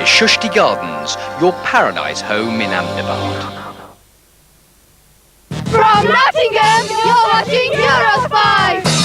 Shushti Gardens, your paradise home in Ahmedabad. From Nottingham, you're watching Eurospice!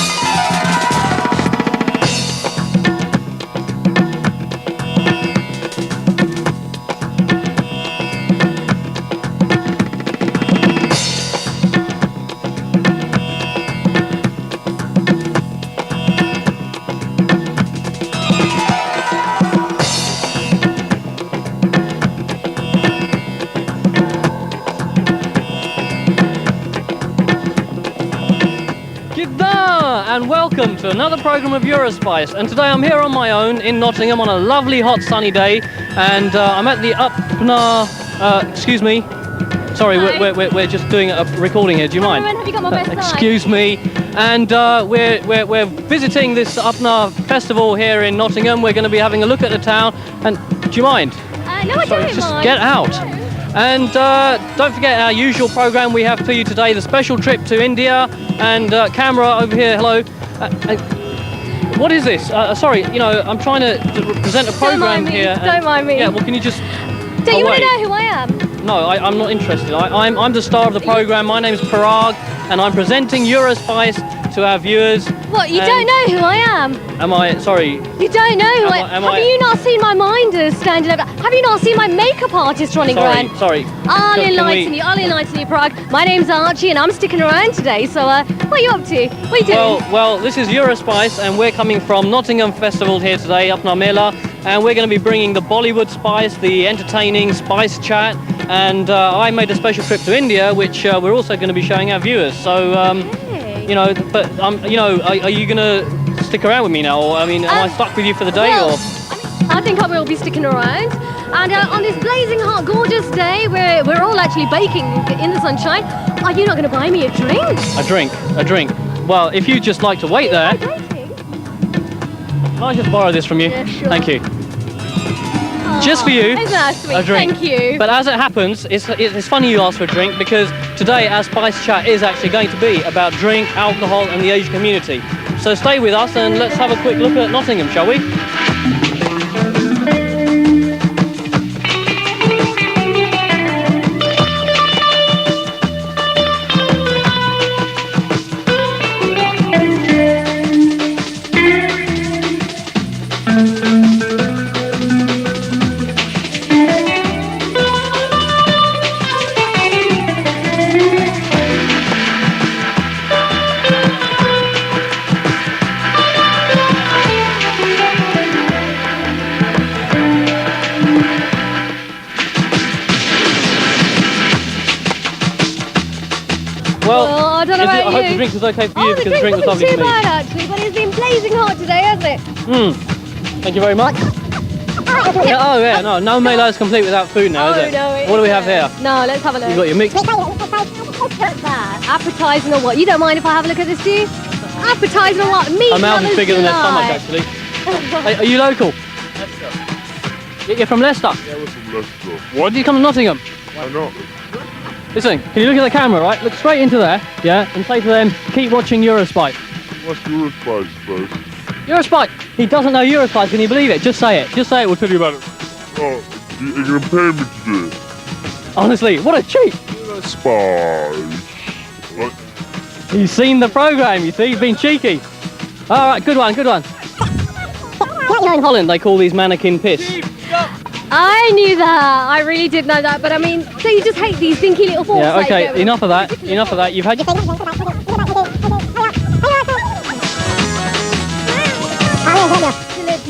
And welcome to another programme of Eurospice, and today I'm here on my own in Nottingham on a lovely hot sunny day, and I'm at the excuse me, sorry, we're just doing a recording here, do you mind? Have you got my best excuse me, and we're visiting this Upna festival here in Nottingham. We're going to be having a look at the town, and do you mind? No, I don't just mind. Get out. And don't forget our usual programme we have for you today, the special trip to India, and camera over here, hello. What is this? Sorry, you know, I'm trying to present a programme here. Don't mind me. Yeah, well, can you just... Do you want to know who I am? No, I'm not interested. I'm the star of the programme. My name's Prog, and I'm presenting Eurospice to our viewers. What, you don't know who I am? Am I, sorry. You don't know who Have you not seen my minders standing over? Have you not seen my makeup artist running around? Sorry. I'll enlighten you, Prog. My name's Archie, and I'm sticking around today, so what are you up to? What are you doing? Well, this is Eurospice, and we're coming from Nottingham Festival here today, up in Mela, and we're going to be bringing the Bollywood spice, the entertaining spice chat, and I made a special trip to India, which we're also going to be showing our viewers. So, you know, but you know, are you going to stick around with me now, or I mean, am I stuck with you for the day, or? I think I will be sticking around. And on this blazing hot, gorgeous day, where we're all actually baking in the sunshine, are you not going to buy me a drink? A drink. Well, if you'd just like to wait there. Can I just borrow this from you? Yeah, sure. Thank you. Just for you, isn't that sweet? a drink. Thank you. But as it happens, it's funny you ask for a drink, because today our Spice Chat is actually going to be about drink, alcohol and the Asian community. So stay with us and let's have a quick look at Nottingham, shall we? Well, I don't know about I hope you. the drink was okay for you, because the drink was wasn't lovely too for me. bad actually, but it's been blazing hot today, hasn't it? Thank you very much. Oh yeah, no Mela is complete without food now, is it? No, what do we have here? No, let's have a look. You've got your mix. Appetising or what? You don't mind if I have a look at this, do you? Appetising or what? Meat. Her mouth is bigger than her stomach, actually. Hey, are you local? Leicester. You're from Leicester? Yeah, we're from Leicester. Why did you come to Nottingham? Why not? Listen, can you look at the camera, right? Look straight into there, yeah, and say to them, keep watching Eurospice. What's Eurospice, bro? Eurospice! He doesn't know Eurospice, can you believe it? Just say it. Just say it, we'll tell you about it. Oh, you're going to pay me to do it? Honestly, what a cheat! Spice. What? He's seen the programme, you see, he's been cheeky. Alright, good one. In Holland, they call these mannequin piss. I knew that. I really did know that. But I mean, so you just hate these dinky little forks. Yeah, okay, enough of that. You've had your...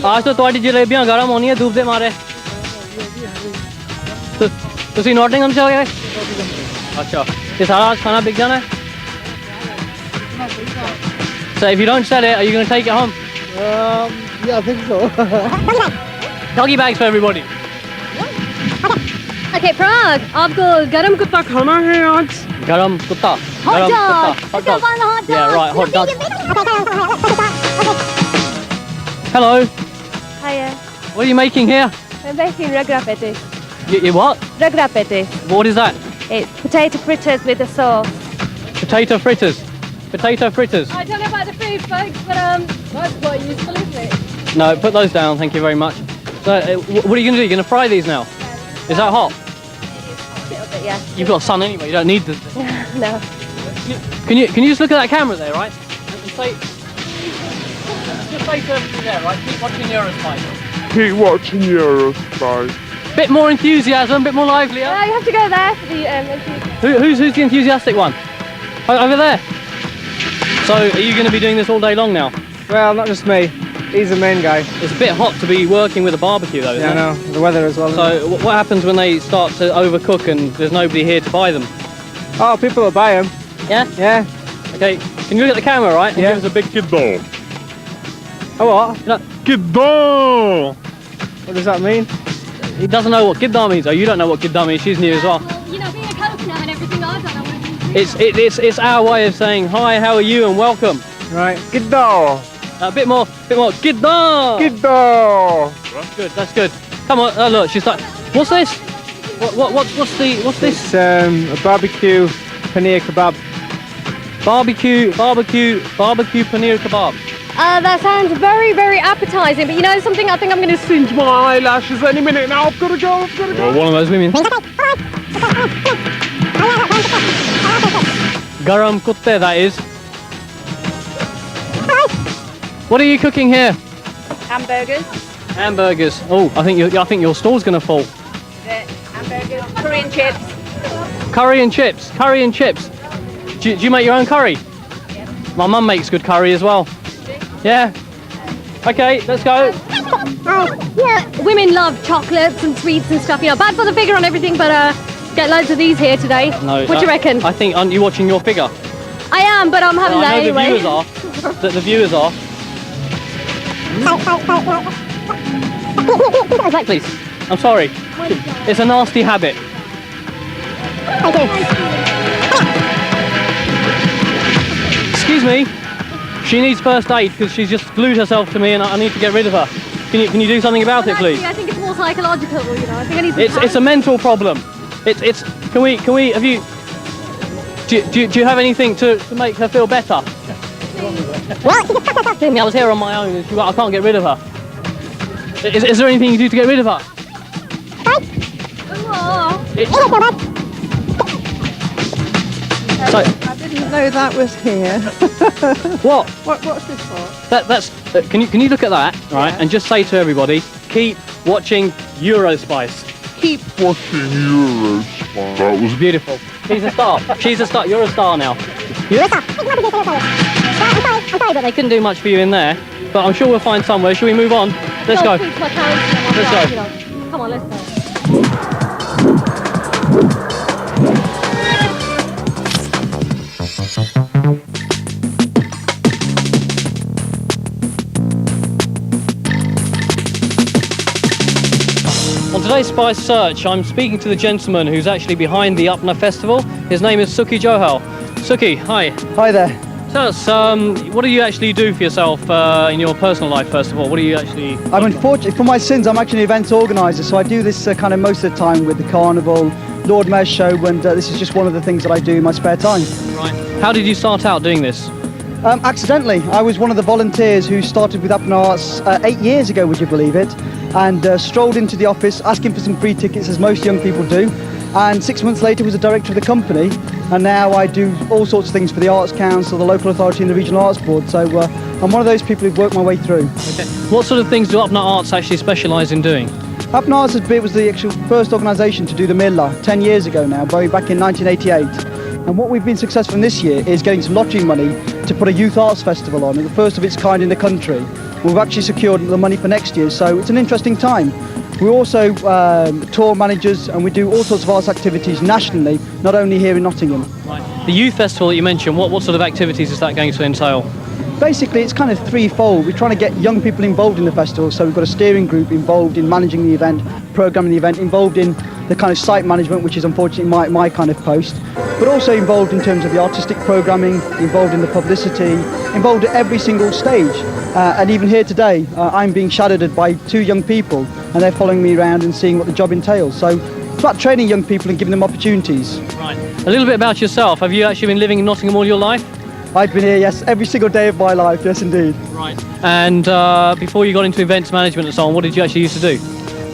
आज तो तुम्हारी जलेबियां गर्म होनी है धूप दे मारे तुसी नॉटिंघम से हो गए अच्छा ये सारा आज खाना बिक जाना है So if you don't sell it, are you going to take it home? Yeah, I think so. Doggy bags for everybody. Okay, Prog, आपको गरम कुत्ता खाना है आज? Garam kutta. Hot dog. Let's go find the hot dog. Yeah, right, hot dog. Hello. Hiya. What are you making here? I'm making ragra pete. You what? Ragra pete. What is that? It's potato fritters with a sauce. Potato fritters. Potato fritters. I don't know about the food, folks, but that's quite useful, isn't it? No, put those down. Thank you very much. So, what are you going to do? You're going to fry these now? Is that hot? A little bit, yeah. You've got sun anyway, you don't need the... No. Can you just look at that camera there, right? And say... Just say to everything there, right? Keep watching Eurospice. Keep watching Eurospice. Bit more enthusiasm, bit more livelier. Yeah, you have to go there for the Who's the enthusiastic one? Over there. So, are you going to be doing this all day long now? Well, not just me. He's the main guy. It's a bit hot to be working with a barbecue though, isn't it? Yeah, I know. The weather as well. So, what happens when they start to overcook and there's nobody here to buy them? Oh, people will buy them. Yeah? Yeah. Okay, can you look at the camera, right? And Yeah. give us a big Kiddo. Oh, what? Kiddo. What does that mean? He doesn't know what Gidda means, though. You don't know what Gidda means. She's new as well. you know, being a coconut and everything, I don't know what it means. It's our way of saying hi, how are you, and welcome. Right. Kiddo. A bit more Gidda. Kiddo. That's good. Come on, oh look, she's like, what's this? What's this? It's a barbecue paneer kebab. Barbecue paneer kebab. That sounds very, very appetizing, but you know something, I think I'm going to singe my eyelashes any minute now. I've got to go. Well, one of those women. Garam kutte, that is. What are you cooking here? Hamburgers, Hamburgers. Oh, I think your stall's gonna fall. hamburgers, curry and chips. Curry and chips. Do you make your own curry? My mum makes good curry as well. Yeah. Okay, let's go. Yeah, women love chocolates and sweets and stuff, you know, bad for the figure and everything, but get loads of these here today. No. What do you reckon? I think, aren't you watching your figure? I am, but I'm having that I know anyway. the viewers are. The viewers are. Please. I'm sorry. It's a nasty habit. Excuse me. She needs first aid because she's just glued herself to me and I need to get rid of her. Can you do something about it, please? Actually, I think it's more psychological, you know. I think I need It's a mental problem. Can we have you do you have anything to make her feel better? What? I was here on my own and I can't get rid of her. Is there anything you do to get rid of her? I didn't know that was here. What? What's this for? That's. Can you look at that, right? And just say to everybody, keep watching Eurospice. Keep watching Eurospice. That was Beautiful. She's a star. She's a star. You're a star now. You're a star. I'm sorry, but they couldn't do much for you in there. But I'm sure we'll find somewhere. Shall we move on? Let's go. Let's go. You know. Come on, let's go. On today's Spice Search, I'm speaking to the gentleman who's actually behind the Upna Festival. His name is Suki Johal. Suki, hi. Hi there. Tell us, what do you actually do for yourself in your personal life, first of all? What do you actually... I'm unfortunate, for my sins, I'm actually an events organiser, so I do this kind of most of the time with the Carnival, Lord Mayor's show, and this is just one of the things that I do in my spare time. Right. How did you start out doing this? Accidentally. I was one of the volunteers who started with Upna Arts 8 years ago, would you believe it? And strolled into the office asking for some free tickets, as most young people do. And 6 months later was the director of the company, and now I do all sorts of things for the Arts Council, the local authority and the Regional Arts Board. So I'm one of those people who've worked my way through. Okay. What sort of things do Upna Arts actually specialise in doing? Upna Arts was the actual first organisation to do the Mela 10 years ago now, back in 1988. And what we've been successful in this year is getting some lottery money to put a youth arts festival on, the first of its kind in the country. We've actually secured the money for next year, so it's an interesting time. We're also tour managers, and we do all sorts of arts activities nationally, not only here in Nottingham. Right. The youth festival that you mentioned, what sort of activities is that going to entail? Basically, it's kind of threefold. We're trying to get young people involved in the festival, so we've got a steering group involved in managing the event, programming the event, involved in the kind of site management, which is unfortunately my kind of post, but also involved in terms of the artistic programming, involved in the publicity, involved at every single stage. And even here today, I'm being shadowed by 2 young people, and they're following me around and seeing what the job entails. So it's about training young people and giving them opportunities. Right. A little bit about yourself. Have you actually been living in Nottingham all your life? I'd been here, yes, every single day of my life, yes indeed. Right. And before you got into events management and so on, what did you actually used to do?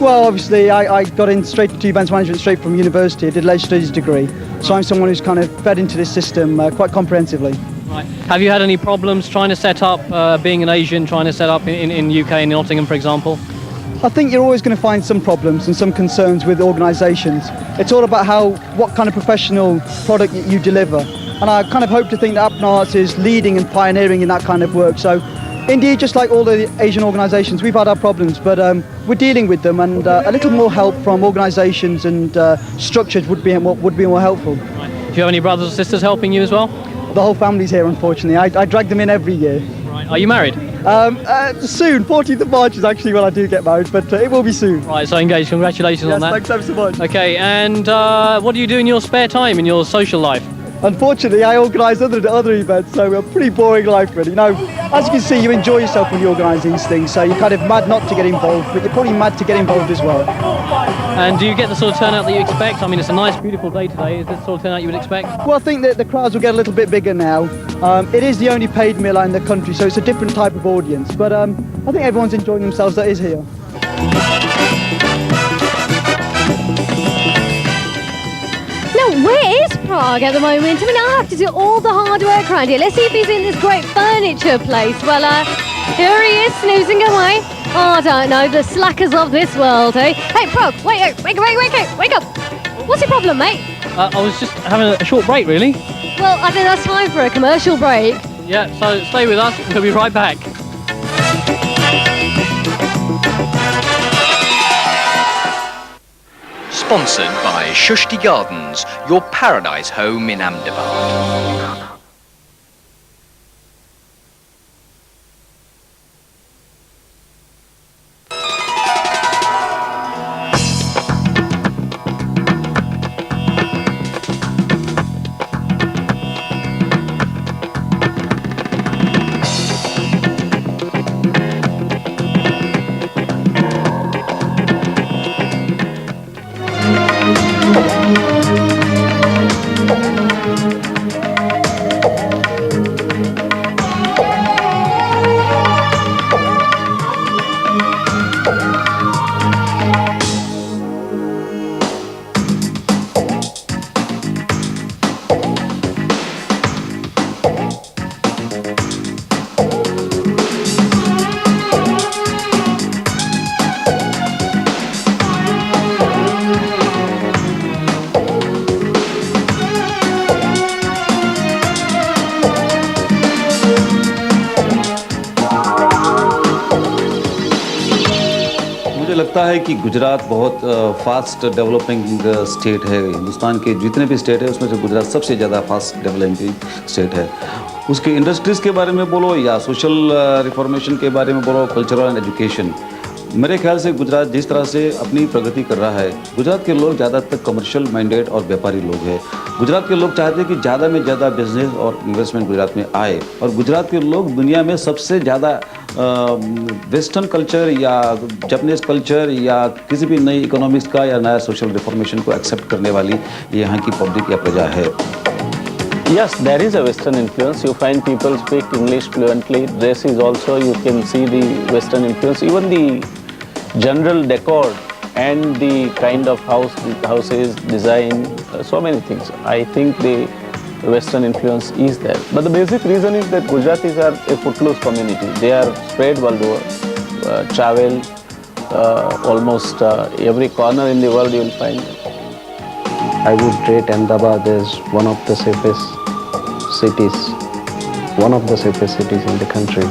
Well, obviously, I got in straight into events management straight from university. I did a leisure studies degree. So I'm someone who's kind of fed into this system quite comprehensively. Right. Have you had any problems trying to set up, being an Asian, trying to set up in UK, in Nottingham, for example? I think you're always going to find some problems and some concerns with organisations. It's all about what kind of professional product you deliver. And I kind of hope to think that Apton Arts is leading and pioneering in that kind of work. So indeed, just like all the Asian organisations, we've had our problems, but we're dealing with them, and a little more help from organisations and structures would be more helpful. Right. Do you have any brothers or sisters helping you as well? The whole family's here, unfortunately. I drag them in every year. Right. Are you married? Soon, 14th of March is actually when I do get married, but it will be soon. Right, so engaged. Congratulations on that. Thanks ever so much. Okay, and what do you do in your spare time, in your social life? Unfortunately, I organise other events, so a pretty boring life, really. You know, as you can see, you enjoy yourself when you organise these things, so you're kind of mad not to get involved, but you're probably mad to get involved as well. And do you get the sort of turnout that you expect? I mean, it's a nice, beautiful day today. Is this the sort of turnout you would expect? Well, I think that the crowds will get a little bit bigger now. It is the only paid Mela in the country, so it's a different type of audience, but I think everyone's enjoying themselves that is here. Now, where is Prague at the moment? I mean, I have to do all the hard work around here. Let's see if he's in this great furniture place. Well, here he is, snoozing away. Oh, I don't know, the slackers of this world, eh? Hey, Prog, wake up. What's your problem, mate? I was just having a short break, really. Well, I think that's time for a commercial break. Yeah, so stay with us. We'll be right back. Sponsored by Shushti Gardens, your paradise home in Ahmedabad. लगता है कि गुजरात बहुत fast developing state है। हिंदुस्तान के जितने भी state है उसमें से गुजरात सबसे ज़्यादा फास्ट डेवलपिंग स्टेट है। उसके इंडस्ट्रीज़ के बारे में बोलो या सोशल रिफॉर्मेशन के बारे में बोलो, कल्चरल एंड एजुकेशन, मेरे ख्याल से गुजरात जिस तरह से अपनी प्रगति कर रहा है, गुजरात के लोग ज़्यादातर कमर्शियल माइंडेड और व्यापारी लोग हैं। गुजरात के लोग चाहते हैं कि ज़्यादा में ज़्यादा बिजनेस और इन्वेस्टमेंट गुजरात में आए, और गुजरात के लोग दुनिया में सबसे ज़्यादा वेस्टर्न कल्चर या जापानीज कल्चर या किसी भी नई इकोनॉमिक्स का या नया सोशल रिफॉर्मेशन को एक्सेप्ट करने वाली ये यहाँ की पब्लिक या प्रजा है। Yes, there is a Western influence. You find people speak English fluently. Dress is also, you can see the Western influence. Even the general decor and the kind of houses, design, so many things. I think the Western influence is there. But the basic reason is that Gujaratis are a footloose community. They are spread world over, travel almost every corner in the world you will find. I would rate Ahmedabad as one of the safest cities, in the country.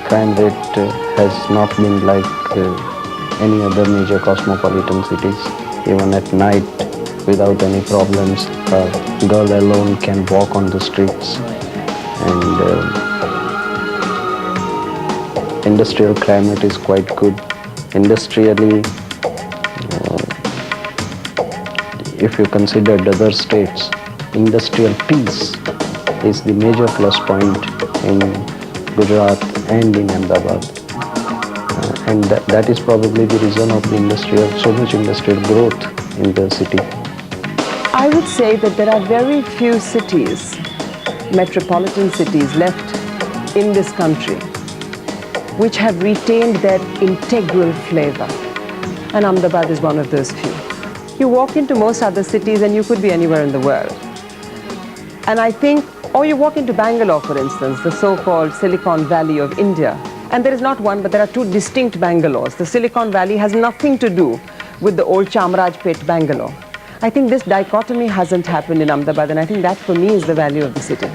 Crime rate has not been like any other major cosmopolitan cities. Even at night, without any problems, a girl alone can walk on the streets. And industrial climate is quite good. Industrially, if you consider the other states, industrial peace is the major plus point in Gujarat and in Ahmedabad. And that is probably the reason of the so much industrial growth in the city. I would say that there are very few cities metropolitan cities left in this country which have retained their integral flavor. And Ahmedabad is one of those few. You walk into most other cities and you could be anywhere in the world. And I think, or you walk into Bangalore, for instance, the so-called Silicon Valley of India, and there is not one, but there are two distinct Bangalores. The Silicon Valley has nothing to do with the old Chamarajpet Bangalore. I think this dichotomy hasn't happened in Ahmedabad, and I think that for me is the value of the city.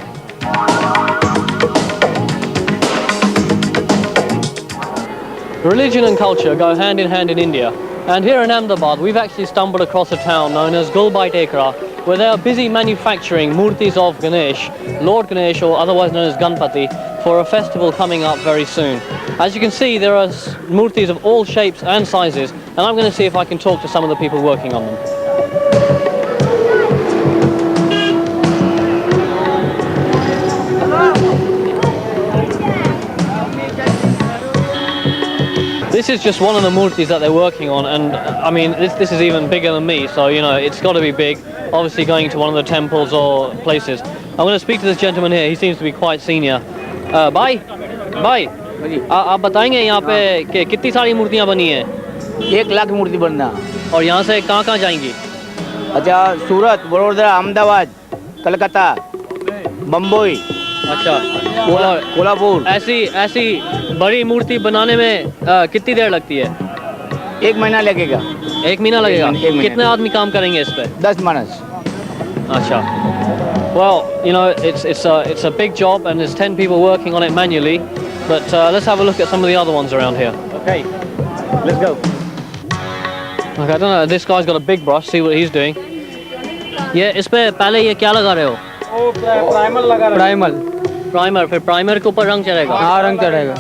Religion and culture go hand in hand in India. And here in Ahmedabad, we've actually stumbled across a town known as Gulbai Tekra, where they are busy manufacturing murtis of Ganesh, Lord Ganesh, or otherwise known as Ganpati, for a festival coming up very soon. As you can see, there are murtis of all shapes and sizes, and I'm going to see if I can talk to some of the people working on them. This is just one of the murtis that they're working on, and I mean, this is even bigger than me, so you know, it's got to be big, obviously going to one of the temples or places. I'm going to speak to this gentleman here, he seems to be quite senior. Bhai, आप बताएंगे यहाँ पे कि कितनी सारी मूर्तियाँ बनी हैं? 1 लाख मूर्ति बनना। और यहाँ से कहाँ जाएंगी? अच्छा, सूरत, वडोदरा, अहमदाबाद, कलकत्ता, बम्बई, अच्छा, कोल्हापुर। ऐसी बड़ी मूर्ति बनाने में कितनी देर लगती है? 1 महीना लगेगा। 1 महीना लगेगा? कितने आदमी काम करेंगे इस पे? 10 मानस। अच्छा. Well, you know, it's a big job, and there's 10 people working on it manually. But let's have a look at some of the other ones around here. Okay, let's go. Okay, I don't know. This guy's got a big brush. See what he's doing. ये इस पे पहले ये क्या लगा रहे हो? Primer लगा रहे हैं। प्राइमर, फिर प्राइमर के ऊपर रंग चढ़ेगा? हाँ, रंग चढ़ेगा।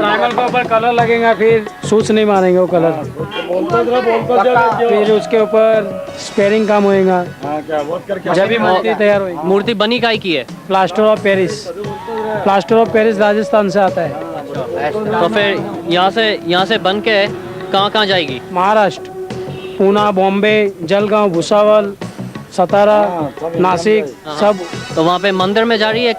प्राइमर के ऊपर कलर लगेगा, फिर सूच नहीं मारेंगे वो कलर, फिर उसके ऊपर स्पेयरिंग काम होएगा, जब भी मूर्ति तैयार होगी। मूर्ति बनी काई की है? Plaster of Paris. Plaster of Paris Rajasthan से आता है। तो फिर यहाँ से बन के कहाँ जाएगी? महाराष्ट्र, पूना, बॉम्बे, जलगांव, भुसावल, सतारा, नासिक, सब। तो वहाँ पे मंदिर में जा रही है?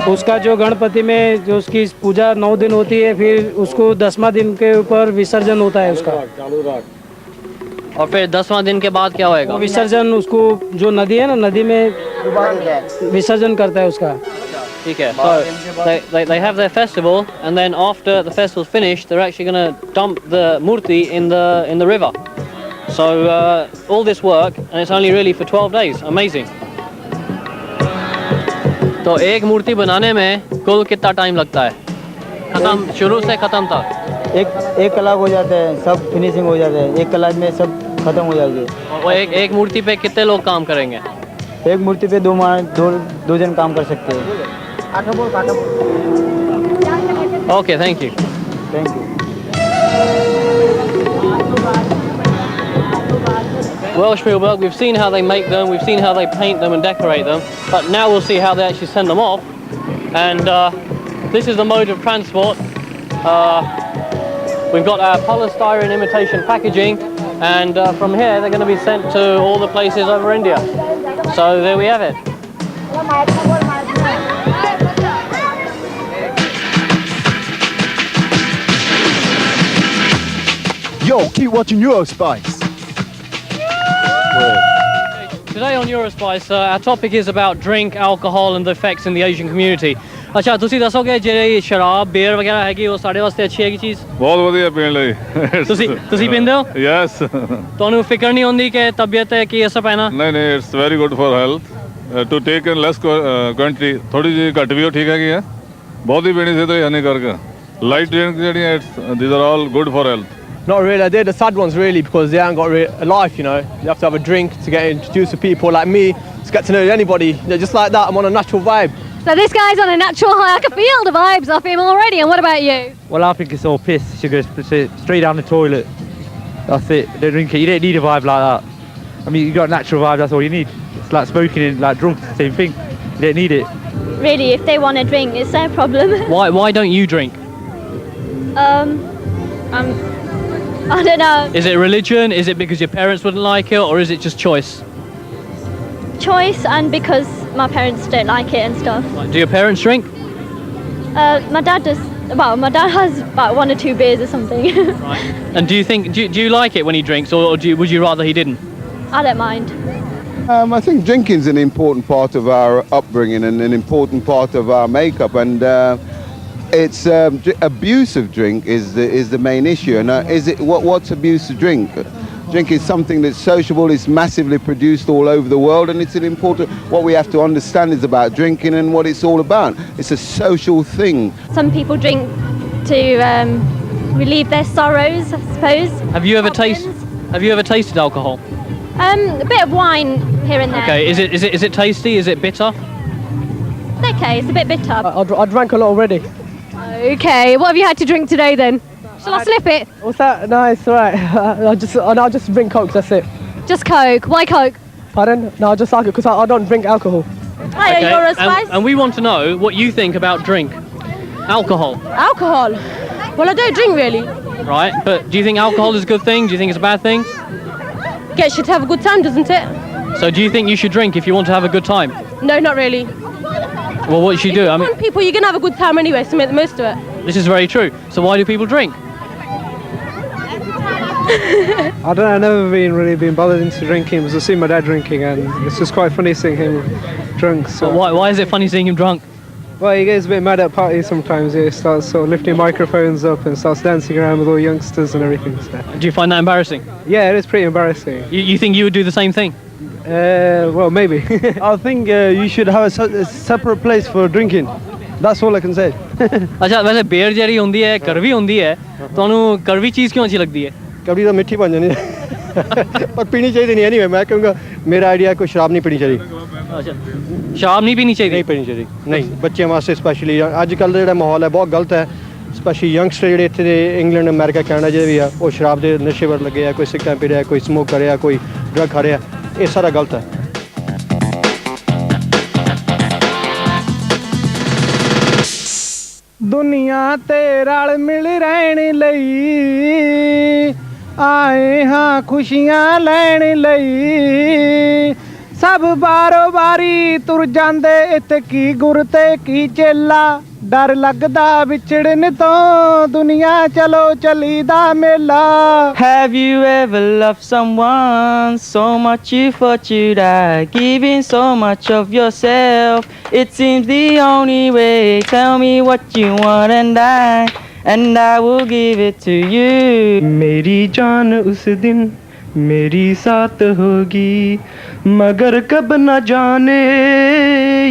उसका जो गणपति में जो उसकी पूजा 9 दिन होती है, फिर उसको 10वां दिन के ऊपर विसर्जन होता है उसका। और फिर 10वां दिन के बाद क्या होएगा? विसर्जन, उसको जो नदी है ना, नदी में विसर्जन करता है उसका। ठीक है. So they have their festival, and then after the festival's finished, they're actually going to dump the murti in the river. So all this work, and it's only really for 12 days. Amazing. तो एक मूर्ति बनाने में कुल कितना time लगता है? खत्म, शुरू से खत्म तक? एक कलाक हो जाता है, सब फिनिशिंग हो जाता है। 1 कलाक में सब खत्म हो जाएगी। और एक मूर्ति पे कितने लोग काम करेंगे? एक मूर्ति पे 2 जन काम कर सकते हैं। Okay, thank you. Thank you. Well, Spielberg, we've seen how they make them, we've seen how they paint them and decorate them, but now we'll see how they actually send them off. And this is the mode of transport. We've got our polystyrene imitation packaging, and from here they're going to be sent to all the places over India. So there we have it. Yo, keep watching Eurospice. Today on Eurospice, our topic is about drink, alcohol and the effects in the Asian community. अच्छा, तुसी दसोगे जे शराब, beer वगैरह हैगी वो साढ़े वास्ते अच्छी हैगी चीज़? बहुत बढ़िया पीने लगी। तुसी पींदे हो? Yes. ਤੁਹਾਨੂੰ ਫਿਕਰ ਨਹੀਂ ਹੁੰਦੀ ਕਿ ਤਬੀਅਤ ਤੇ ਕੀ ਅਸਰ ਪੈਣਾ? नहीं, it's very good for health. To take in less quantity, थोड़ी जी घट भी हो ठीक है कि है। बहुत ही पीने से तो हानिकारक है। Light drink ਜਿਹੜੀ है, these are all good for health. Not really. They're the sad ones really, because they haven't got a life, you know. You have to have a drink to get introduced to people like me, to get to know anybody. They're just like that. I'm on a natural vibe. So this guy's on a natural high. I can feel the vibes off him already. And what about you? Well, I think it's all piss. You should go straight down the toilet. That's it. Don't drink it. You don't need a vibe like that. I mean, you got a natural vibe. That's all you need. It's like smoking and like drunk. Same thing. You don't need it. Really, if they want to drink, it's their problem. Why don't you drink? I don't know. Is it religion? Is it because your parents wouldn't like it, or is it just choice? choice and because my parents don't like it and stuff. Do your parents drink? My dad does. Well, my dad has about 1 or 2 beers or something. And do you like it when he drinks, or would you rather he didn't? I don't mind. I think drinking is an important part of our upbringing and an important part of our makeup, and it's abuse of drink is the main issue. And what's abuse of drink? Drink is something that's sociable, it's massively produced all over the world, and it's an important, what we have to understand is about drinking and what it's all about. It's a social thing. Some people drink to relieve their sorrows, I suppose. Have you ever tasted alcohol? A bit of wine here and there. Okay, is it tasty? Is it bitter? It's okay, it's a bit bitter. I drank a lot already. Okay, what have you had to drink today then? Shall I slip it? What's that? No, it's alright. I'll just drink Coke, that's it. Just Coke. Why Coke? Pardon? No, I just like it because I don't drink alcohol. Hi, Eurospice. And we want to know what you think about drink. Alcohol. Alcohol? Well, I don't drink really. Right, but do you think alcohol is a good thing? Do you think it's a bad thing? Gets you to have a good time, doesn't it? So do you think you should drink if you want to have a good time? No, not really. Well, what should you do? I mean, People, you're going to have a good time anyway, so make the most of it. this is very true. So why do people drink? I don't know, I've never really been bothered into drinking because I see my dad drinking and it's just quite funny seeing him drunk. So. But why is it funny seeing him drunk? Well, he gets a bit mad at parties sometimes. He starts sort of lifting microphones up and starts dancing around with all youngsters and everything. So. Do you find that embarrassing? Yeah, it is pretty embarrassing. You think you would do the same thing? Well, maybe. I think you should have a separate place for drinking. That's all I can say. अच्छा वैसे bear Jerry होंदी है करवी होंदी है ਤੁਹਾਨੂੰ करवी चीज़ क्यों अच्छी लगती है कभी तो मिठी बन जानी है पर पीनी चाहिए नहीं anyway मैं कहूँगा मेरा आइडिया कोई शराब नहीं पीनी चाहिए अच्छा शराब नहीं पीनी चाहिए नहीं पीनी चाहिए नहीं बच्चे वास्ते स्पेशली अजकल ਦਾ ਜਿਹੜਾ ਮਾਹੌਲ ਹੈ ਬਹੁਤ ਗਲਤ ਹੈ ਸਪੈਸ਼ਲੀ ਯੰਗਸਟਰ ਜਿਹੜੇ ਇੱਥੇ ਦੇ ਇੰਗਲੈਂਡ ਅਮਰੀਕਾ ਕੈਨੇਡਾ ਜਿਹੜੇ ਵੀ ਆ ਉਹ ਸ਼ਰਾਬ ਦੇ ਨਸ਼ੇ ਵਰ ਲੱਗੇ ਆ ਕੋਈ ਸਿਗਰਟਾਂ ਪੀ ਰਿਹਾ ਕੋਈ ਸਮੋਕ ਕਰ ਰਿਹਾ ਕੋਈ ਡਰੱਗ ਖਾ ਰਿਹਾ ਇਹ ਸਾਰਾ ਗਲਤ ਹੈ ਦੁਨੀਆ ਤੇ ਰਲ ਮਿਲ ਰਹਿਣ ਲਈ ਆਏ ਹਾਂ ਖੁਸ਼ੀਆਂ ਲੈਣ ਲਈ ਸਭ ਬਾਰੋ ਬਾਰੀ ਤੁਰ ਜਾਂਦੇ ਇੱਥੇ ਕੀ ਗੁਰ ਤੇ ਕੀ ਚੇਲਾ ਡਰ ਲੱਗਦਾ ਵਿਛੜਨ ਤੋਂ ਦੁਨੀਆ ਚਲੋ ਚਲੀਦਾ ਮੇਲਾ Have you ever loved someone so much you thought you'd die, giving so much of yourself? It seems the only way. Tell me what you want and I will give it to you. मेरी जान उस दिन मेरी साथ होगी मगर कब न जाने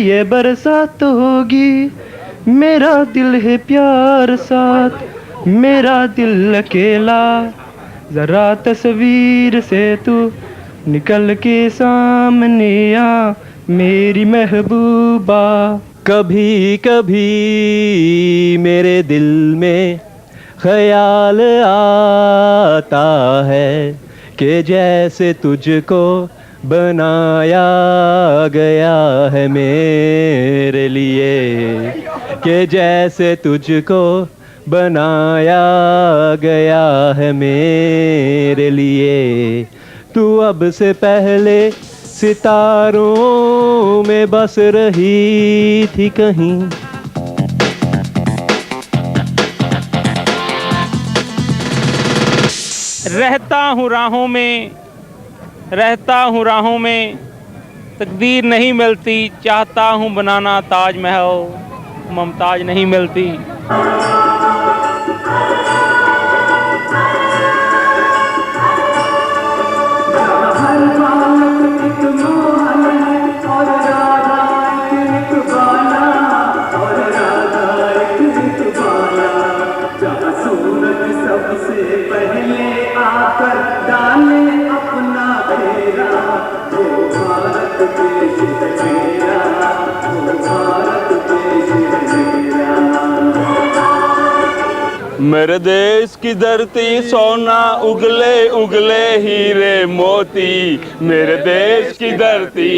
ये बरसात होगी मेरा दिल है प्यार साथ मेरा दिल अकेला जरा तस्वीर से तू निकल के सामने आ मेरी महबूबा कभी कभी मेरे दिल में ख्याल आता है कि जैसे तुझको बनाया गया है मेरे लिए कि जैसे तुझको बनाया गया है मेरे लिए तू अब से पहले सितारों में बस रही थी कहीं रहता हूँ राहों में तकदीर नहीं मिलती चाहता हूँ बनाना ताजमहल मुमताज नहीं मिलती मेरे देश की धरती सोना उगले उगले हीरे मोती मेरे देश की धरती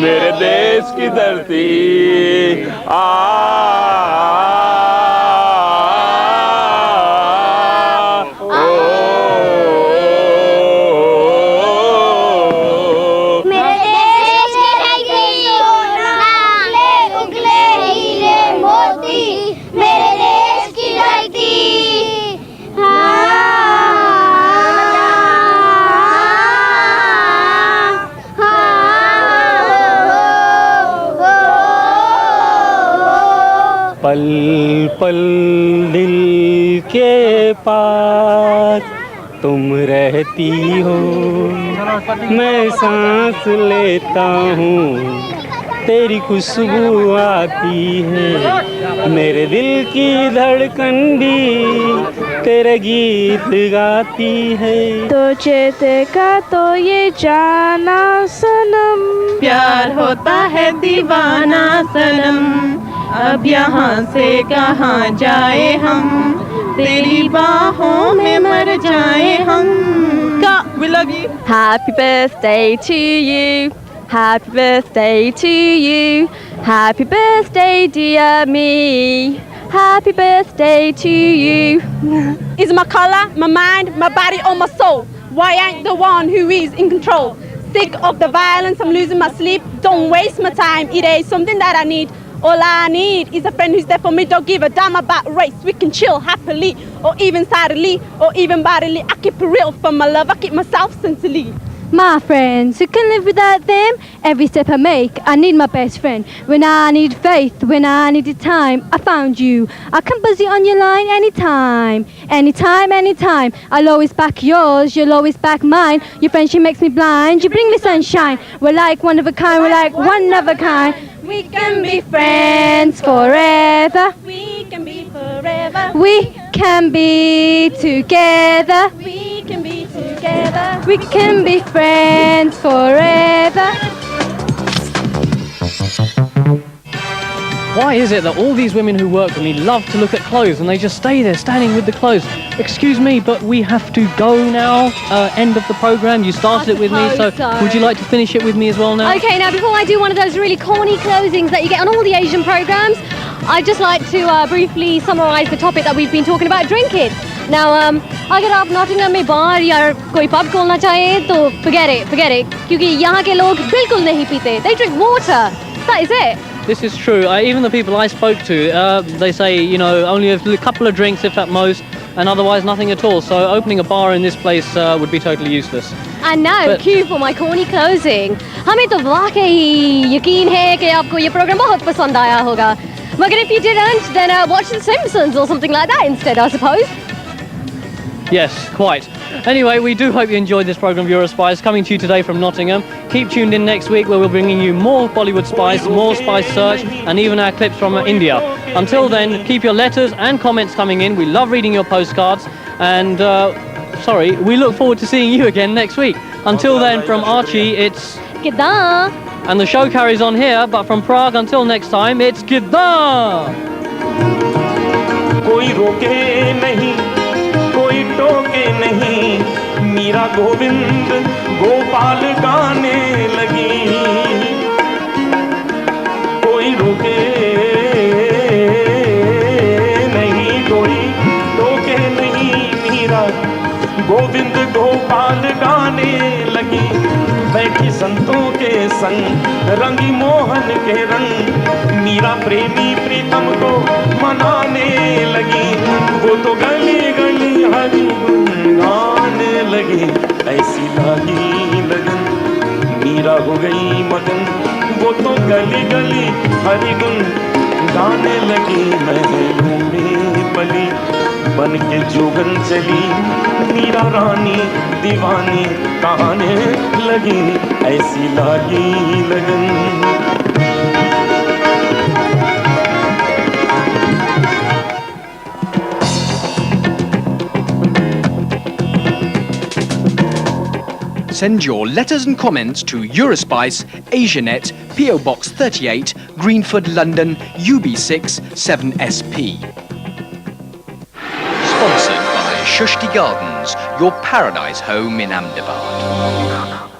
मेरे देश की धरती मेरे पल पल दिल के पास तुम रहती हो, मैं सांस लेता हूँ तेरी खुशबू आती है, मेरे दिल की धड़कन भी तेरे गीत गाती है। तो चेते का तो ये जाना सनम, प्यार होता है दीवाना सनम, अब यहाँ से कहाँ जाए हम, तेरी बाहों में मर जाए हम। We love you. Happy birthday to you. Happy birthday to you. Happy birthday, dear me. Happy birthday to you. Is my color, my mind, my body or my soul? Why ain't the one who is in control? Sick of the violence, I'm losing my sleep. Don't waste my time, it ain't something that I need. All I need is a friend who's there for me. Don't give a damn about race. We can chill happily, or even silently, or even bodily. I keep it real for my love. I keep myself sincerely. My friends, who can live without them? Every step I make, I need my best friend. When I need faith, when I needed time, I found you. I can buzz you on your line anytime. Anytime, anytime. I'll always back yours, you'll always back mine. Your friendship makes me blind, you bring me sunshine. We're like one of a kind, we're like one of a kind. We can be friends forever. We can be forever. We can be together. We can be together. We can be friends forever. Why is it that all these women who work with me love to look at clothes and they just stay there standing with the clothes? Excuse me, but we have to go now. End of the programme. You started it with me, so would you like to finish it with me as well now? Okay, now before I do one of those really corny closings that you get on all the Asian programmes, I'd just like to briefly summarise the topic that we've been talking about, drinking. Now, अगर आप Nottingham में बार या कोई pub खोलना चाहे तो forget it, क्योंकि यहाँ के लोग बिल्कुल नहीं पीते. They drink water. That is it. This is true. Even the people I spoke to, they say, you know, only a couple of drinks if at most, and otherwise nothing at all. So opening a bar in this place would be totally useless. And now, cue for my corny closing. हमें तो वाकई यकीन है कि आपको ये programme बहुत पसंद आया होगा. But if you didn't, then watch The Simpsons or something like that instead, I suppose. Yes, quite. Anyway, we do hope you enjoyed this programme of Eurospice, coming to you today from Nottingham. Keep tuned in next week where we're bringing you more Bollywood Spice, more Spice Search, and even our clips from India. Until then, keep your letters and comments coming in. We love reading your postcards. And, we look forward to seeing you again next week. Until then, from Archie, it's... G'da! And the show carries on here, but from Prague, until next time, it's G'da! कोई रोके नहीं, कोई टोके नहीं, मीरा गोविंद गोपाल गाने लगी. कोई रोके नहीं, कोई टोके नहीं, मीरा गोविंद गोपाल गाने लगी. बैठी संतों के संग रंगी मोहन के रंग, मीरा प्रेमी प्रीतम को मनाने लगी. वो तो गली गली हरि गुण गाने लगी. ऐसी लागी लगन मीरा हो गई मगन, वो तो गली गली हरि गुण गाने लगी. महलों में पली बन के जोगन चली, मीरा रानी दीवानी कहने लगी. ऐसी लागी लगन. Send your letters and comments to Eurospice, Asianet, PO Box 38, Greenford, London, UB6 7SP. Sponsored by Shushti Gardens, your paradise home in Ahmedabad.